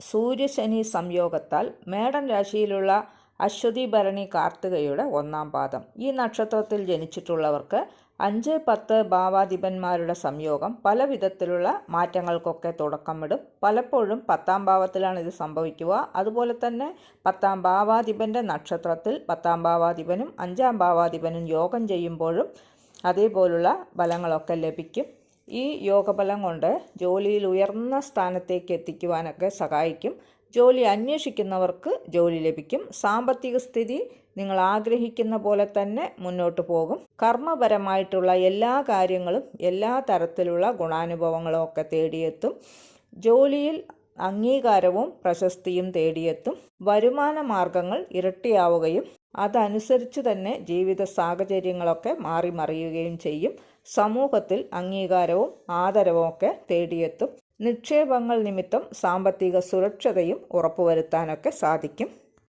സൂര്യശനി സംയോഗത്താൽ മേടൻ രാശിയിലുള്ള അശ്വതി ഭരണി കാർത്തികയുടെ 1-ാം പാദം. ഈ നക്ഷത്രത്തിൽ ജനിച്ചിട്ടുള്ളവർക്ക് 5-10 ഭാവാധിപന്മാരുടെ സംയോഗം പല വിധത്തിലുള്ള മാറ്റങ്ങൾക്കൊക്കെ തുടക്കമിടും. പലപ്പോഴും 10-ാം ഭാവത്തിലാണ് ഇത് സംഭവിക്കുക. അതുപോലെ തന്നെ 10-ാം ഭാവാധിപൻ്റെ നക്ഷത്രത്തിൽ 10-ാം ഭാവാധിപനും 5-ാം ഭാവാധിപനും യോഗം ചെയ്യുമ്പോഴും അതേപോലുള്ള ഫലങ്ങളൊക്കെ ലഭിക്കും. ഈ യോഗഫലം കൊണ്ട് ജോലിയിൽ ഉയർന്ന സ്ഥാനത്തേക്ക് എത്തിക്കുവാനൊക്കെ സഹായിക്കും. ജോലി അന്വേഷിക്കുന്നവർക്ക് ജോലി ലഭിക്കും. സാമ്പത്തിക സ്ഥിതി നിങ്ങൾ ആഗ്രഹിക്കുന്ന പോലെ തന്നെ മുന്നോട്ട് പോകും. കർമ്മപരമായിട്ടുള്ള എല്ലാ കാര്യങ്ങളും എല്ലാ തരത്തിലുള്ള ഗുണാനുഭവങ്ങളും ഒക്കെ തേടിയെത്തും. ജോലിയിൽ അംഗീകാരവും പ്രശസ്തിയും തേടിയെത്തും. വരുമാന മാർഗങ്ങൾ ഇരട്ടിയാവുകയും അതനുസരിച്ച് തന്നെ ജീവിത സാഹചര്യങ്ങളൊക്കെ മാറി മറിയുകയും ചെയ്യും. സമൂഹത്തിൽ അംഗീകാരവും ആദരവും ഒക്കെ തേടിയെത്തും. നിക്ഷേപങ്ങൾ നിമിത്തം സാമ്പത്തിക സുരക്ഷതയും ഉറപ്പുവരുത്താനൊക്കെ സാധിക്കും.